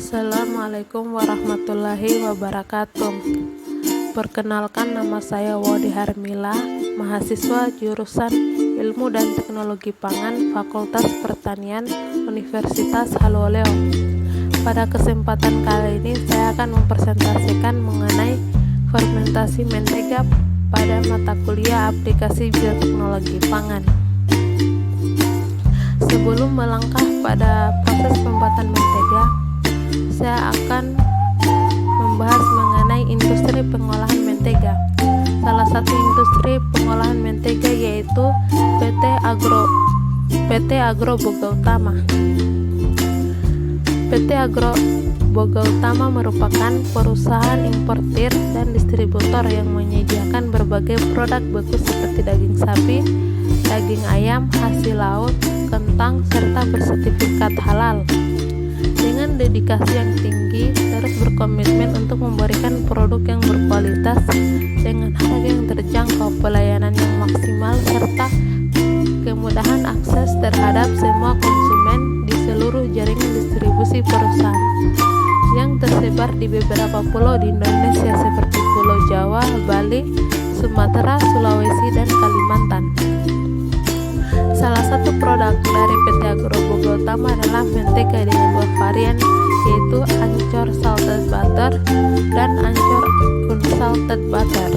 Assalamualaikum warahmatullahi wabarakatuh. Perkenalkan, nama saya Wody Harmila, mahasiswa jurusan Ilmu dan Teknologi Pangan Fakultas Pertanian Universitas Haloleo. Pada kesempatan kali ini saya akan mempresentasikan mengenai fermentasi mentega pada mata kuliah aplikasi bioteknologi pangan. Sebelum melangkah pada proses pembuatan mentega, saya akan membahas mengenai industri pengolahan mentega. Salah satu industri pengolahan mentega yaitu PT Agro Boga Utama. PT Agro Boga Utama merupakan perusahaan importir dan distributor yang menyediakan berbagai produk beku seperti daging sapi, daging ayam, hasil laut, kentang, serta bersertifikat halal. Dengan dedikasi yang tinggi, terus berkomitmen untuk memberikan produk yang berkualitas dengan harga yang terjangkau, pelayanan yang maksimal, serta kemudahan akses terhadap semua konsumen di seluruh jaringan distribusi perusahaan yang tersebar di beberapa pulau di Indonesia seperti Pulau Jawa, Bali, Sumatera, Sulawesi, dan Kalimantan. Salah satu produk dari PT Agro Boga Utama adalah mentega dengan dua varian, yaitu Ancur Salted Butter dan Ancur Unsalted Butter.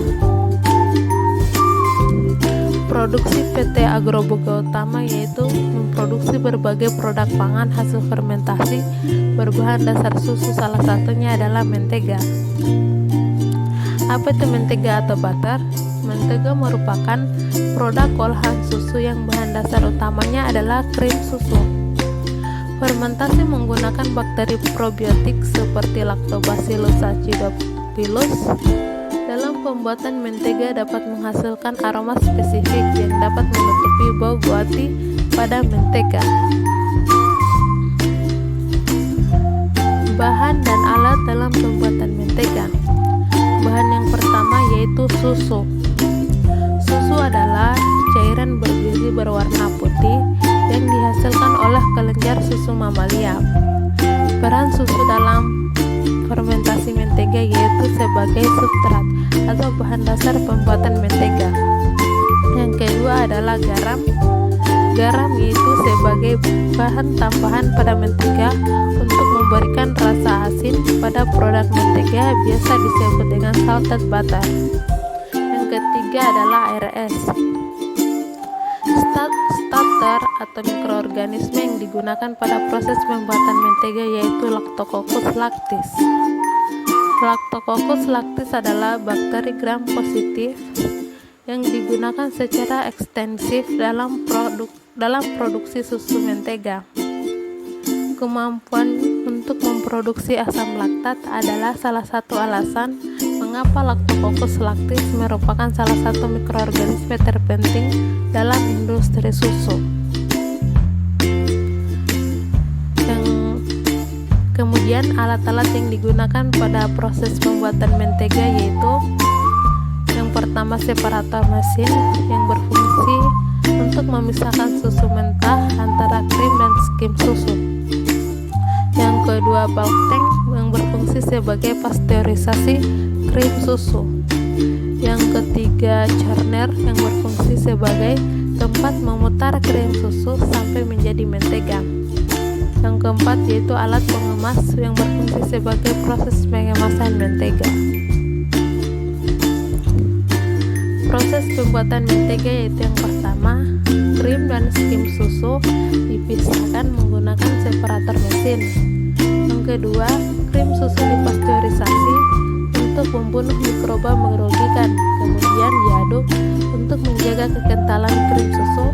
Produksi PT Agro Boga Utama yaitu memproduksi berbagai produk pangan hasil fermentasi berbahan dasar susu, salah satunya adalah mentega. Apa itu mentega atau butter? Mentega merupakan produk olahan susu yang bahan dasar utamanya adalah krim susu. Fermentasi menggunakan bakteri probiotik seperti Lactobacillus acidophilus. Dalam pembuatan mentega dapat menghasilkan aroma spesifik yang dapat menutupi bau guati pada mentega. Bahan dan alat dalam pembuatan mentega. Bahan yang pertama yaitu susu. Susu adalah cairan bergizi berwarna putih yang dihasilkan oleh kelenjar susu mamalia. Peran susu dalam fermentasi mentega yaitu sebagai substrat atau bahan dasar pembuatan mentega. Yang kedua adalah garam. Garam yaitu sebagai bahan tambahan pada mentega untuk memberikan rasa asin pada produk mentega, biasa disebut dengan salted butter. Yang ketiga adalah ARS, starter atau mikroorganisme yang digunakan pada proses pembuatan mentega yaitu Lactococcus lactis. Lactococcus lactis adalah bakteri gram positif yang digunakan secara ekstensif dalam produksi susu mentega. Kemampuan untuk memproduksi asam laktat adalah salah satu alasan mengapa Lactococcus lactis merupakan salah satu mikroorganisme terpenting dalam industri susu. Kemudian alat-alat yang digunakan pada proses pembuatan mentega yaitu yang pertama separator mesin yang berfungsi untuk memisahkan susu mentah antara krim dan skim susu. Yang kedua bulk tank yang berfungsi sebagai pasteurisasi krim susu. Yang ketiga churner yang berfungsi sebagai tempat memutar krim susu sampai menjadi mentega. Yang keempat yaitu alat pengemas yang berfungsi sebagai proses pengemasan mentega. Proses pembuatan mentega yaitu yang pertama, krim dan skim susu dipisahkan menggunakan separator mesin. Yang kedua, krim susu dipasteurisasi untuk membunuh mikroba merugikan, kemudian diaduk untuk menjaga kekentalan krim susu.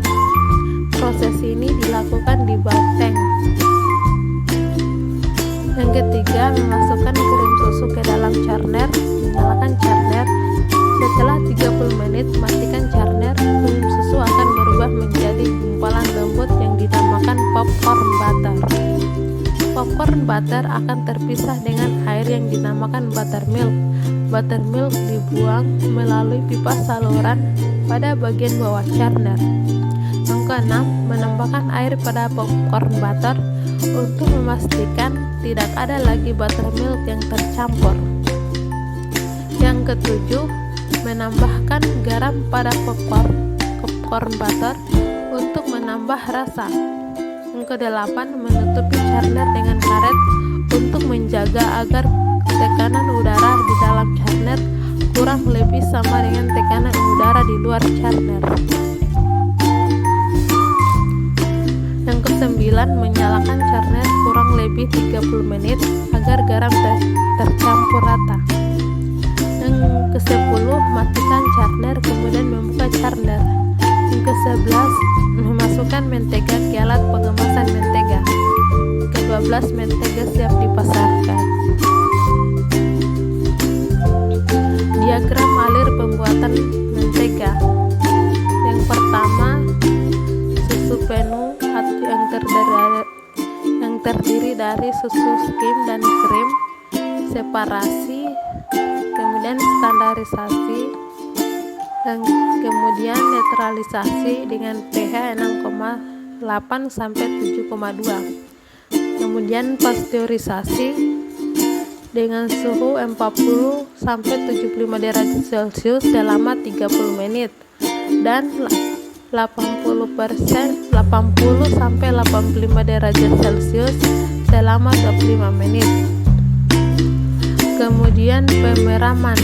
Proses ini dilakukan di bulk tank. Yang ketiga, memasukkan krim susu ke dalam churner, menyalakan churner. Setelah 30 menit, matikan churner. Krim susu akan berubah menjadi gumpalan lembut yang dinamakan popcorn butter. Popcorn butter akan terpisah dengan air yang dinamakan buttermilk. Buttermilk dibuang melalui pipa saluran pada bagian bawah churner. Yang Yang keenam, menambahkan air pada popcorn butter untuk memastikan tidak ada lagi buttermilk yang tercampur. Yang ketujuh, menambahkan garam pada popcorn butter untuk menambah rasa. Yang kedelapan, menutupi churner dengan karet untuk menjaga agar tekanan udara di dalam churner kurang lebih sama dengan tekanan udara di luar churner. Yang kesembilan, menyalakan churner kurang lebih 30 menit agar garam tercampur rata. Yang ke-10, matikan churner kemudian membuka churner. Yang ke-11, memasukkan mentega ke alat pengemasan mentega. Ke-12, mentega siap dipasarkan. Diagram alir pembuatan mentega. Yang pertama, susu penuh yang terdiri dari susu skim dan krim, separasi, kemudian standarisasi, dan kemudian netralisasi dengan pH 6,8 sampai 7,2. Kemudian pasteurisasi dengan suhu 40 sampai 75 derajat Celcius selama 30 menit dan 80 sampai 85 derajat Celcius selama 25 menit. Kemudian pemeraman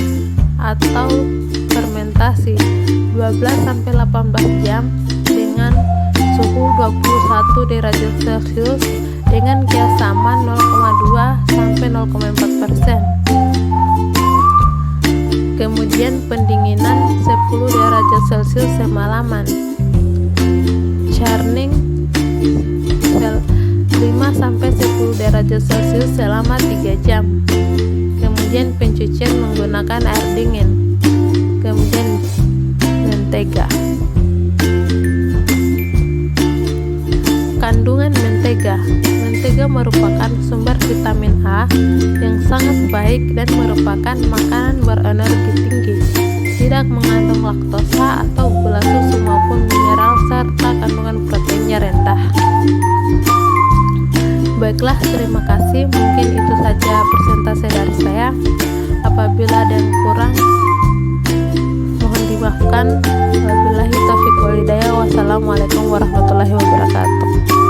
atau fermentasi 12 sampai 18 jam dengan suhu 21 derajat Celcius dengan kias aman 0,2 sampai 0,4%. Kemudian pendinginan 10 derajat Celcius semalaman. Churning 5 sampai 10 derajat Celcius selama 3 jam. Kemudian pencucian menggunakan air dingin. Kemudian mentega. Kandungan mentega. Mentega merupakan sumber vitamin A yang sangat baik dan merupakan makanan berenergi tinggi. Tidak mengandung laktosa atau gula susu maupun mineral serta kandungan proteinnya rendah. Baiklah, terima kasih. Mungkin itu saja presentasi dari saya. Apabila ada yang kurang, mohon dimaafkan. Wabillahi taufiq wal hidayah. Wassalamualaikum warahmatullahi wabarakatuh.